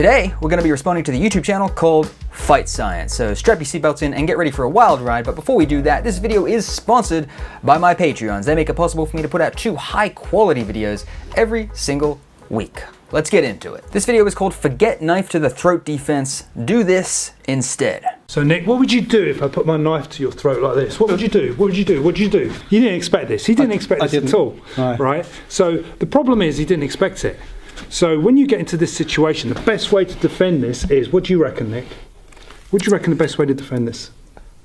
Today, we're going to be responding to the YouTube channel called Fight Science. So strap your seatbelts in and get ready for a wild ride. But before we do that, this video is sponsored by my Patreons. They make it possible for me to put out 2 high-quality videos every single week. Let's get into it. This video is called Forget Knife to the Throat Defense. Do this instead. So Nick, what would you do if I put my knife to your throat like this? What would you do? What would you do? What would you do? You didn't expect this. He didn't expect this at all, right? So the problem is he didn't expect it. So when you get into this situation, the best way to defend this is, what do you reckon, Nick? What do you reckon the best way to defend this?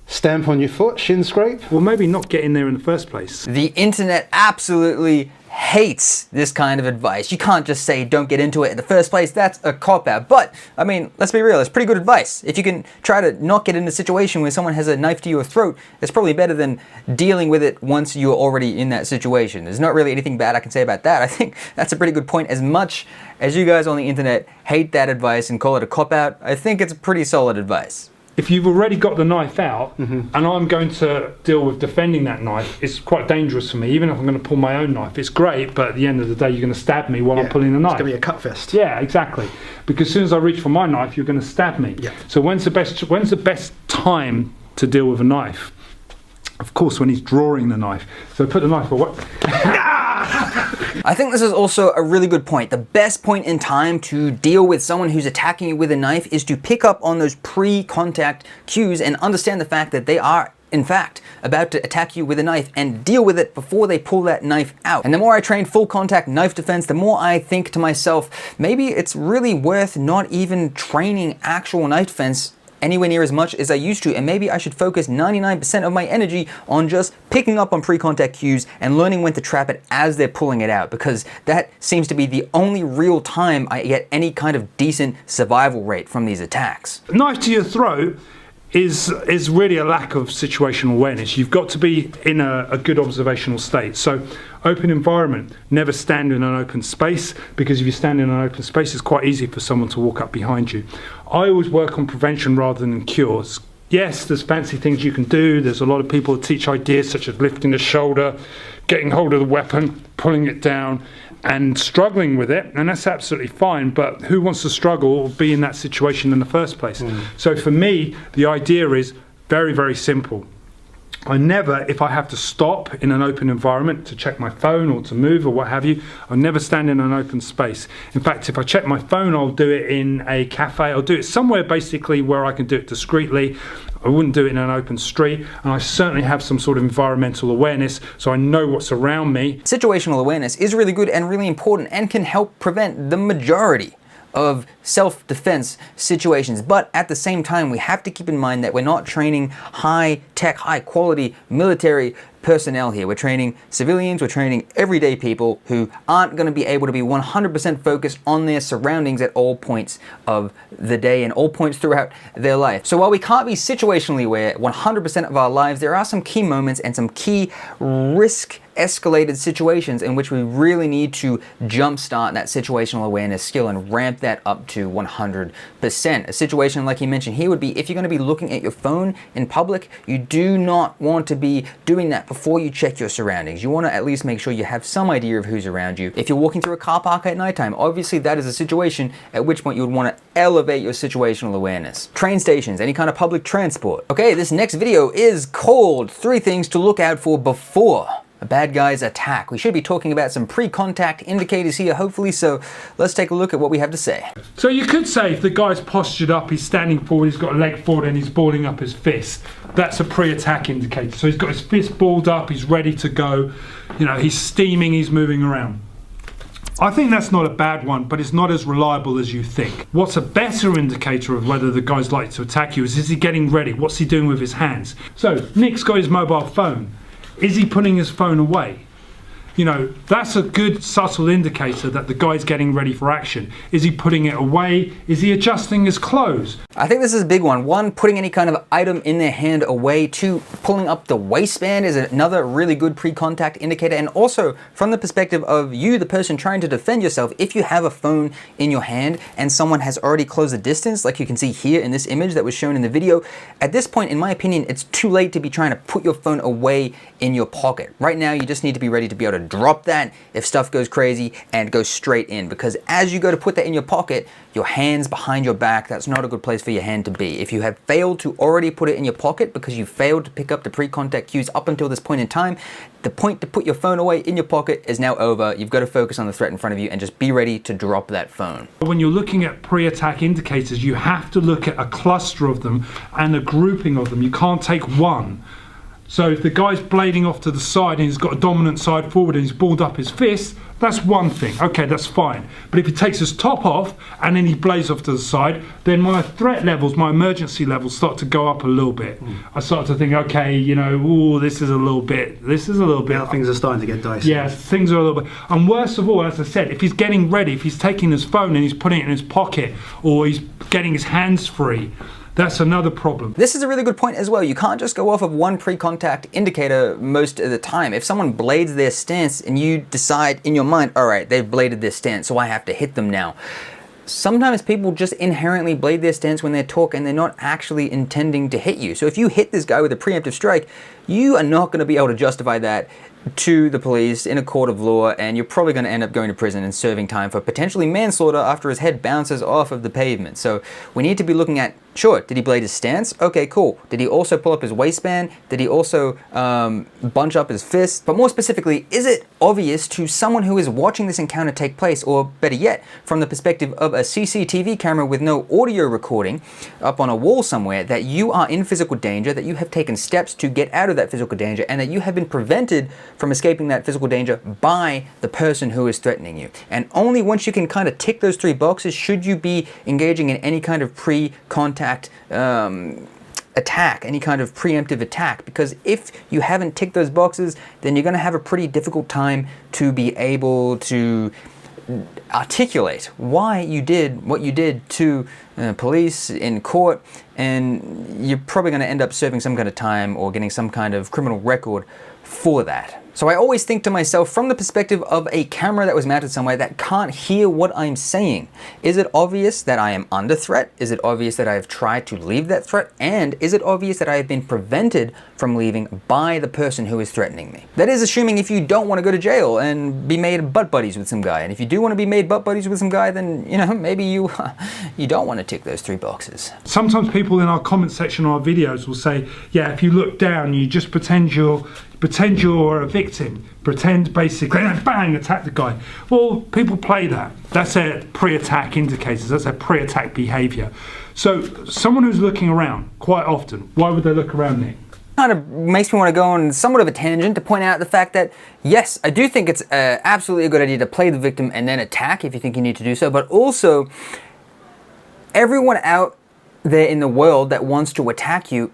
Stamp on your foot, shin scrape? Well, maybe not get in there in the first place. The internet absolutely hates this kind of advice. You can't just say don't get into it in the first place. That's a cop-out. But, I mean, let's be real, it's pretty good advice. If you can try to not get in a situation where someone has a knife to your throat, it's probably better than dealing with it once you're already in that situation. There's not really anything bad I can say about that. I think that's a pretty good point. As much as you guys on the internet hate that advice and call it a cop-out, I think it's pretty solid advice. If you've already got the knife out, and I'm going to deal with defending that knife, it's quite dangerous for me. Even if I'm going to pull my own knife, it's great, but at the end of the day, you're going to stab me while I'm pulling the knife. It's going to be a cut fist. Yeah, exactly. Because as soon as I reach for my knife, you're going to stab me. Yeah. So when's the best time to deal with a knife? Of course, when he's drawing the knife. So put the knife away. I think this is also a really good point. The best point in time to deal with someone who's attacking you with a knife is to pick up on those pre-contact cues and understand the fact that they are, in fact, about to attack you with a knife and deal with it before they pull that knife out. And the more I train full contact knife defense, the more I think to myself, maybe it's really worth not even training actual knife defense anywhere near as much as I used to, and maybe I should focus 99% of my energy on just picking up on pre-contact cues and learning when to trap it as they're pulling it out, because that seems to be the only real time I get any kind of decent survival rate from these attacks. Knife to your throat is really a lack of situational awareness. You've got to be in a good observational state. So open environment, never stand in an open space, because if you stand in an open space, it's quite easy for someone to walk up behind you. I always work on prevention rather than cures. Yes, there's fancy things you can do. There's a lot of people that teach ideas such as lifting the shoulder, getting hold of the weapon, pulling it down, and struggling with it, and that's absolutely fine, but who wants to struggle or be in that situation in the first place? So for me, the idea is very, very simple. I never, if I have to stop in an open environment to check my phone or to move or what have you, I'll never stand in an open space. In fact, if I check my phone, I'll do it in a cafe. I'll do it somewhere basically where I can do it discreetly. I wouldn't do it in an open street, and I certainly have some sort of environmental awareness, so I know what's around me. Situational awareness is really good and really important and can help prevent the majority of self-defense situations. But at the same time, we have to keep in mind that we're not training high-tech, high-quality military personnel here. We're training civilians, we're training everyday people who aren't going to be able to be 100% focused on their surroundings at all points of the day and all points throughout their life. So while we can't be situationally aware 100% of our lives, there are some key moments and some key risk escalated situations in which we really need to jumpstart that situational awareness skill and ramp that up to 100%. A situation like he mentioned here would be if you're going to be looking at your phone in public, you do not want to be doing that before you check your surroundings. You want to at least make sure you have some idea of who's around you. If you're walking through a car park at nighttime, obviously that is a situation at which point you would want to elevate your situational awareness. Train stations, any kind of public transport. Okay, this next video is called 3 Things to Look Out For Before a Bad Guy's Attack. We should be talking about some pre-contact indicators here, hopefully, so let's take a look at what we have to say. So you could say if the guy's postured up, he's standing forward, he's got a leg forward and he's balling up his fist, that's a pre-attack indicator. So he's got his fist balled up, he's ready to go, you know, he's steaming, he's moving around. I think that's not a bad one, but it's not as reliable as you think. What's a better indicator of whether the guy's likely to attack you is he getting ready? What's he doing with his hands? So Nick's got his mobile phone. Is he putting his phone away? You know, that's a good subtle indicator that the guy's getting ready for action. Is he putting it away? Is he adjusting his clothes? I think this is a big one. 1, putting any kind of item in their hand away. 2, pulling up the waistband is another really good pre-contact indicator. And also, from the perspective of you, the person trying to defend yourself, if you have a phone in your hand and someone has already closed the distance, like you can see here in this image that was shown in the video, at this point, in my opinion, it's too late to be trying to put your phone away in your pocket. Right now, you just need to be ready to be able to drop that if stuff goes crazy and go straight in, because as you go to put that in your pocket, your hand's behind your back. That's not a good place for your hand to be. If you have failed to already put it in your pocket because you failed to pick up the pre-contact cues up until this point in time, the point to put your phone away in your pocket is now over. You've got to focus on the threat in front of you and just be ready to drop that phone. When you're looking at pre-attack indicators, you have to look at a cluster of them and a grouping of them. You can't take one. So if the guy's blading off to the side and he's got a dominant side forward and he's balled up his fist, that's one thing. Okay, that's fine. But if he takes his top off and then he blades off to the side, then my threat levels, my emergency levels start to go up a little bit. I start to think, okay, you know, ooh, this is a little bit. Now things are starting to get dicey. Yeah, things are a little bit. And worst of all, as I said, if he's getting ready, if he's taking his phone and he's putting it in his pocket or he's getting his hands free, that's another problem. This is a really good point as well. You can't just go off of one pre-contact indicator most of the time. If someone blades their stance and you decide in your mind, all right, they've bladed their stance, so I have to hit them now. Sometimes people just inherently blade their stance when they talk and they're not actually intending to hit you. So if you hit this guy with a preemptive strike, you are not going to be able to justify that to the police in a court of law, and you're probably going to end up going to prison and serving time for potentially manslaughter after his head bounces off of the pavement. So we need to be looking at, sure, did he blade his stance? Okay, cool. Did he also pull up his waistband? Did he also bunch up his fist? But more specifically, is it obvious to someone who is watching this encounter take place, or better yet, from the perspective of a CCTV camera with no audio recording up on a wall somewhere, that you are in physical danger, that you have taken steps to get out of that physical danger, and that you have been prevented from escaping that physical danger by the person who is threatening you? And only once you can kind of tick those three boxes should you be engaging in any kind of pre-contact attack, any kind of preemptive attack, because if you haven't ticked those boxes, then you're going to have a pretty difficult time to be able to articulate why you did what you did to police in court, and you're probably going to end up serving some kind of time or getting some kind of criminal record for that. So I always think to myself, from the perspective of a camera that was mounted somewhere that can't hear what I'm saying, is it obvious that I am under threat? Is it obvious that I have tried to leave that threat? And is it obvious that I have been prevented from leaving by the person who is threatening me? That is assuming if you don't want to go to jail and be made butt buddies with some guy. And if you do want to be made butt buddies with some guy, then, you know, maybe you don't want to tick those three boxes. Sometimes people in our comment section on our videos will say, yeah, if you look down, you just pretend you're a victim, pretend basically, and bang, attack the guy. Well, people play that. That's their pre-attack indicators, that's their pre-attack behavior. So someone who's looking around quite often, why would they look around, Nick? Kind of makes me want to go on somewhat of a tangent to point out the fact that, yes, I do think it's absolutely a good idea to play the victim and then attack if you think you need to do so, but also everyone out there in the world that wants to attack you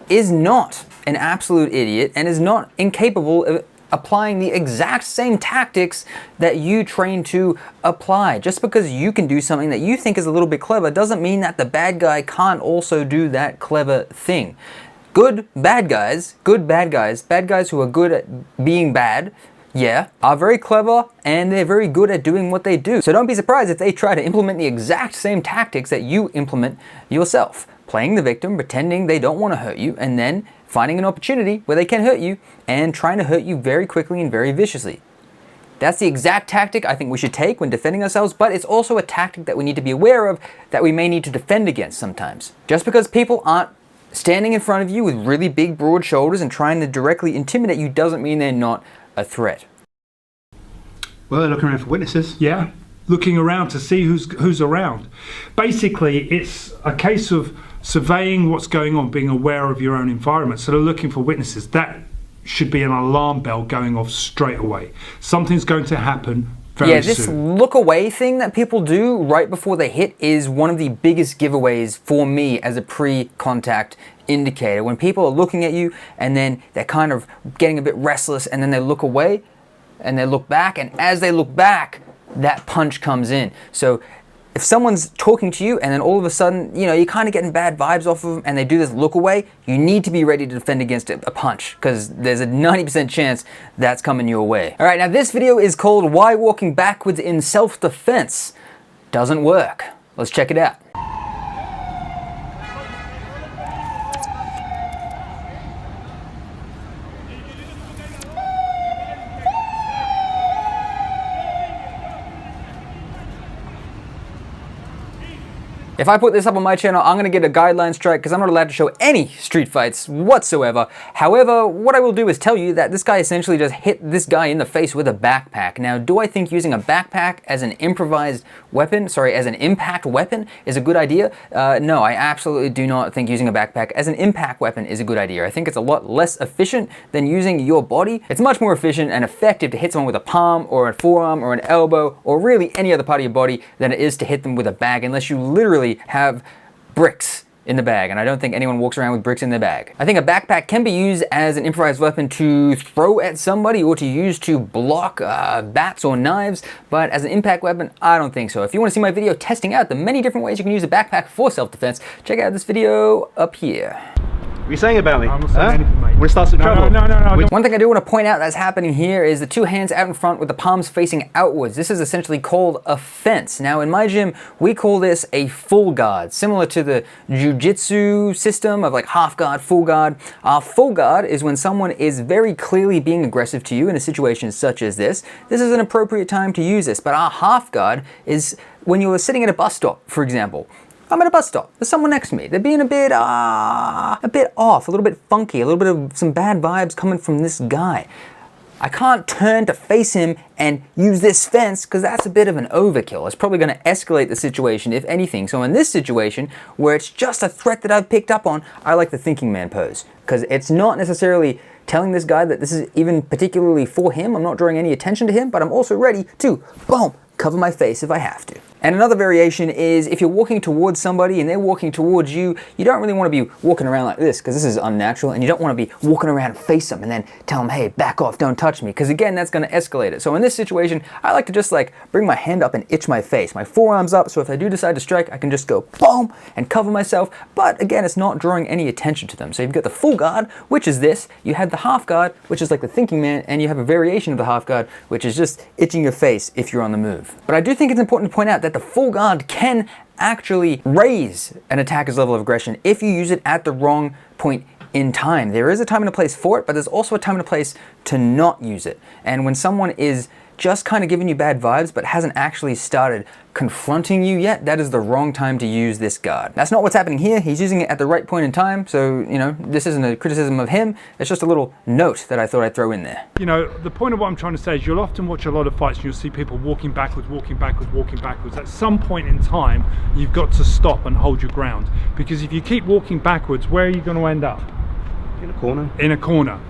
is not an absolute idiot and is not incapable of applying the exact same tactics that you train to apply. Just because you can do something that you think is a little bit clever doesn't mean that the bad guy can't also do that clever thing. Good bad guys who are good at being bad, yeah, are very clever and they're very good at doing what they do. So don't be surprised if they try to implement the exact same tactics that you implement yourself. Playing the victim, pretending they don't want to hurt you, and then finding an opportunity where they can hurt you and trying to hurt you very quickly and very viciously. That's the exact tactic I think we should take when defending ourselves, but it's also a tactic that we need to be aware of that we may need to defend against sometimes. Just because people aren't standing in front of you with really big, broad shoulders and trying to directly intimidate you doesn't mean they're not a threat. Well, they're looking around for witnesses. Yeah, looking around to see who's around. Basically, it's a case of surveying what's going on, being aware of your own environment. So they're looking for witnesses. That should be an alarm bell going off straight away. Something's going to happen very soon. This look away thing that people do right before they hit is one of the biggest giveaways for me as a pre-contact indicator. When people are looking at you and then they're kind of getting a bit restless and then they look away and they look back, and as they look back, that punch comes in. So if someone's talking to you and then all of a sudden, you know, you're kind of getting bad vibes off of them and they do this look away, you need to be ready to defend against a punch, because there's a 90% chance that's coming your way. All right, now this video is called Why Walking Backwards in Self-Defense Doesn't Work. Let's check it out. If I put this up on my channel, I'm gonna get a guideline strike because I'm not allowed to show any street fights whatsoever. However, what I will do is tell you that this guy essentially just hit this guy in the face with a backpack. Now, do I think using a backpack as an improvised weapon, sorry, as an impact weapon is a good idea? No, I absolutely do not think using a backpack as an impact weapon is a good idea. I think it's a lot less efficient than using your body. It's much more efficient and effective to hit someone with a palm or a forearm or an elbow or really any other part of your body than it is to hit them with a bag, unless you literally have bricks in the bag, and I don't think anyone walks around with bricks in their bag. I think a backpack can be used as an improvised weapon to throw at somebody or to use to block bats or knives, but as an impact weapon, I don't think so. If you want to see my video testing out the many different ways you can use a backpack for self-defense, check out this video up here. What are you saying about me? I'm not saying anything, mate. Want to start some trouble? No. One thing I do want to point out that's happening here is the two hands out in front with the palms facing outwards. This is essentially called a fence. Now in my gym, we call this a full guard, similar to the jiu-jitsu system of like half guard, full guard. Our full guard is when someone is very clearly being aggressive to you in a situation such as this. This is an appropriate time to use this, but our half guard is when you're sitting at a bus stop, for example. I'm at a bus stop. There's someone next to me. They're being a bit off, a little bit funky, a little bit of some bad vibes coming from this guy. I can't turn to face him and use this fence because that's a bit of an overkill. It's probably going to escalate the situation, if anything. So in this situation, where it's just a threat that I've picked up on, I like the thinking man pose because it's not necessarily telling this guy that this is even particularly for him. I'm not drawing any attention to him, but I'm also ready to, boom, cover my face if I have to. And another variation is if you're walking towards somebody and they're walking towards you, you don't really want to be walking around like this because this is unnatural, and you don't want to be walking around and face them and then tell them, hey, back off, don't touch me, because again, that's going to escalate it. So in this situation, I like to just like bring my hand up and itch my face. My forearm's up, so if I do decide to strike, I can just go boom and cover myself. But again, it's not drawing any attention to them. So you've got the full guard, which is this. You have the half guard, which is like the thinking man, and you have a variation of the half guard, which is just itching your face if you're on the move. But I do think it's important to point out that the full guard can actually raise an attacker's level of aggression if you use it at the wrong point in time. There is a time and a place for it, but there's also a time and a place to not use it. And when someone is just kind of giving you bad vibes but hasn't actually started confronting you yet, that is the wrong time to use this guard. That's not what's happening here. He's using it at the right point in time, so, you know, this isn't a criticism of him. It's just a little note that I thought I'd throw in there. You know, the point of what I'm trying to say is you'll often watch a lot of fights and you'll see people walking backwards. At some point in time, you've got to stop and hold your ground, because if you keep walking backwards, where are you going to end up? In a corner. In a corner.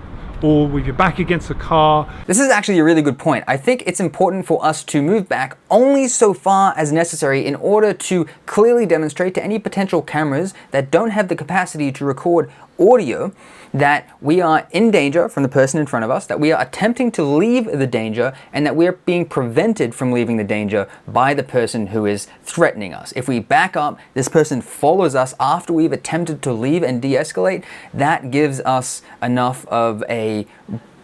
Or with your back against a car. This is actually a really good point. I think it's important for us to move back only so far as necessary in order to clearly demonstrate to any potential cameras that don't have the capacity to record audio that we are in danger from the person in front of us, that we are attempting to leave the danger, and that we're being prevented from leaving the danger by the person who is threatening us. If we back up, this person follows us after we've attempted to leave and de-escalate, that gives us enough of a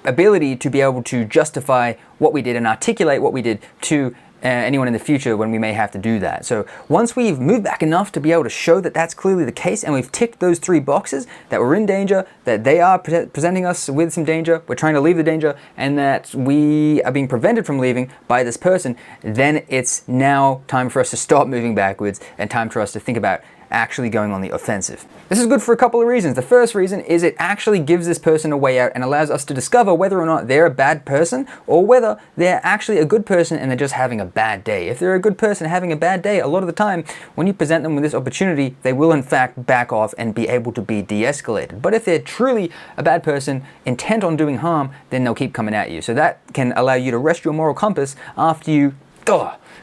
ability to be able to justify what we did and articulate what we did to anyone in the future when we may have to do that. So once we've moved back enough to be able to show that that's clearly the case, and we've ticked those three boxes, that we're in danger, that they are presenting us with some danger, we're trying to leave the danger, and that we are being prevented from leaving by this person, then it's now time for us to stop moving backwards and time for us to think about actually going on the offensive. This is good for a couple of reasons. The first reason is it actually gives this person a way out and allows us to discover whether or not they're a bad person or whether they're actually a good person and they're just having a bad day. If they're a good person having a bad day, a lot of the time when you present them with this opportunity, they will in fact back off and be able to be de-escalated. But if they're truly a bad person intent on doing harm, then they'll keep coming at you. So that can allow you to rest your moral compass after you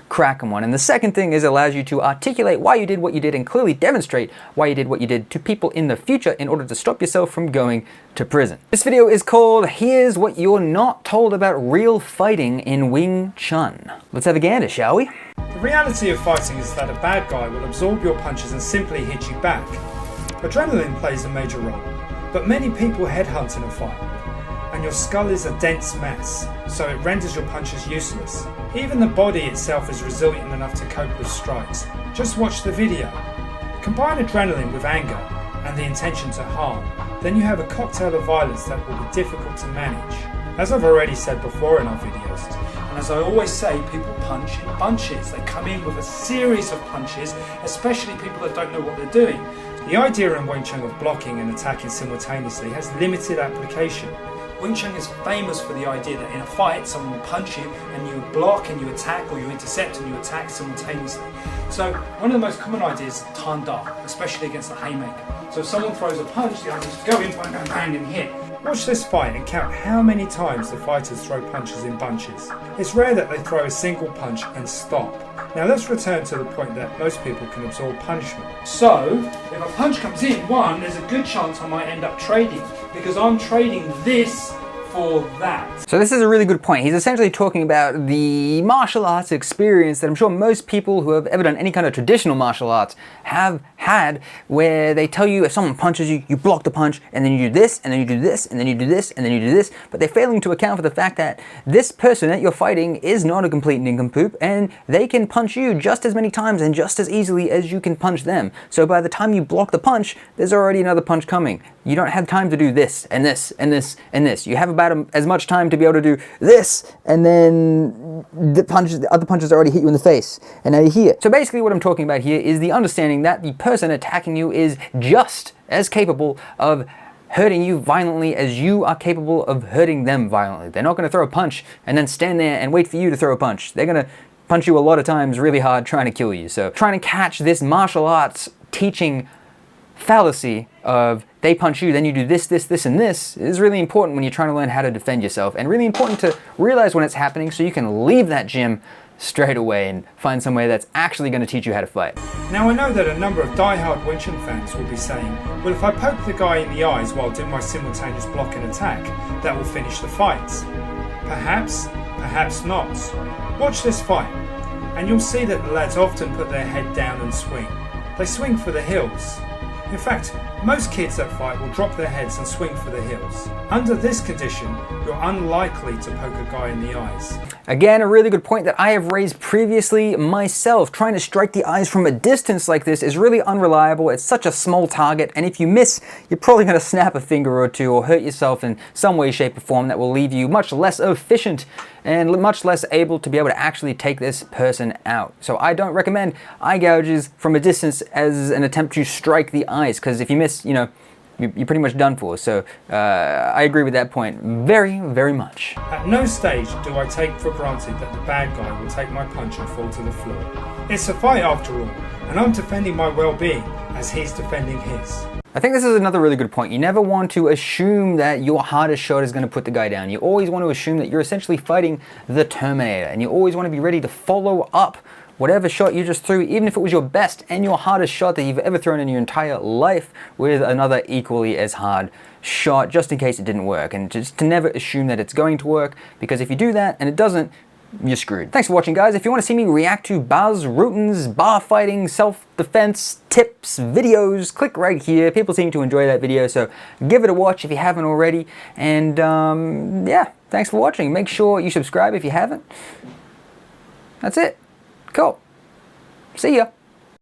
crack them one. And the second thing is it allows you to articulate why you did what you did and clearly demonstrate why you did what you did to people in the future in order to stop yourself from going to prison. This video is called Here's What You're Not Told About Real Fighting in Wing Chun. Let's have a gander, shall we? The reality of fighting is that a bad guy will absorb your punches and simply hit you back. Adrenaline plays a major role, but many people headhunt in a fight, and your skull is a dense mess, so it renders your punches useless. Even the body itself is resilient enough to cope with strikes. Just watch the video. Combine adrenaline with anger and the intention to harm, then you have a cocktail of violence that will be difficult to manage. As I've already said before in our videos, and As I always say, people punch in bunches. They come in with a series of punches, especially people that don't know what they're doing. The idea in Wing Chun of blocking and attacking simultaneously has limited application. Wing Chun is famous for the idea that in a fight, someone will punch you and you block and you attack, or you intercept and you attack simultaneously. So one of the most common ideas is tan da, especially against the haymaker. So if someone throws a punch, the other just go in, bang, bang, bang, and hit. Watch this fight and count how many times the fighters throw punches in bunches. It's rare that they throw a single punch and stop. Now let's return to the point that most people can absorb punishment. So, if a punch comes in, one, there's a good chance I might end up trading, because I'm trading this for that. So this is a really good point. He's essentially talking about the martial arts experience that I'm sure most people who have ever done any kind of traditional martial arts have had, where they tell you if someone punches you, you block the punch, and then you do this, and then you do this, and then you do this, and then you do this, but they're failing to account for the fact that this person that you're fighting is not a complete nincompoop, and they can punch you just as many times and just as easily as you can punch them. So by the time you block the punch, there's already another punch coming. You don't have time to do this, and this, and this, and this. You have about as much time to be able to do this, and then the other punches already hit you in the face, and now you're here. So basically what I'm talking about here is the understanding that the person attacking you is just as capable of hurting you violently as you are capable of hurting them violently. They're not going to throw a punch and then stand there and wait for you to throw a punch. They're going to punch you a lot of times really hard trying to kill you. So trying to catch this martial arts teaching fallacy of they punch you, then you do this, this, this, and this is really important when you're trying to learn how to defend yourself, and really important to realize when it's happening so you can leave that gym straight away and find somewhere that's actually going to teach you how to fight. Now I know that a number of die-hard Wing Chun fans will be saying, well, if I poke the guy in the eyes while doing my simultaneous block and attack, that will finish the fights. Perhaps, perhaps not. Watch this fight, and you'll see that the lads often put their head down and swing. They swing for the hills. In fact, most kids that fight will drop their heads and swing for the hills. Under this condition, you're unlikely to poke a guy in the eyes. Again, a really good point that I have raised previously myself. Trying to strike the eyes from a distance like this is really unreliable. It's such a small target, and if you miss, you're probably going to snap a finger or two or hurt yourself in some way, shape, or form that will leave you much less efficient and much less able to be able to actually take this person out. So I don't recommend eye gouges from a distance as an attempt to strike the eyes, because if you miss, you know, you're pretty much done for. So I agree with that point very, very much. At no stage do I take for granted that the bad guy will take my punch and fall to the floor. It's a fight after all, and I'm defending my well-being as he's defending his. I think this is another really good point. You never want to assume that your hardest shot is going to put the guy down. You always want to assume that you're essentially fighting the Terminator, and you always want to be ready to follow up whatever shot you just threw, even if it was your best and your hardest shot that you've ever thrown in your entire life, with another equally as hard shot, just in case it didn't work. And just to never assume that it's going to work, because if you do that and it doesn't, you're screwed. Thanks for watching, guys. If you want to see me react to Baz Ruten's bar fighting, self-defense tips videos, click right here. People seem to enjoy that video, so give it a watch if you haven't already. And yeah, thanks for watching. Make sure you subscribe if you haven't. That's it. Cool. See ya.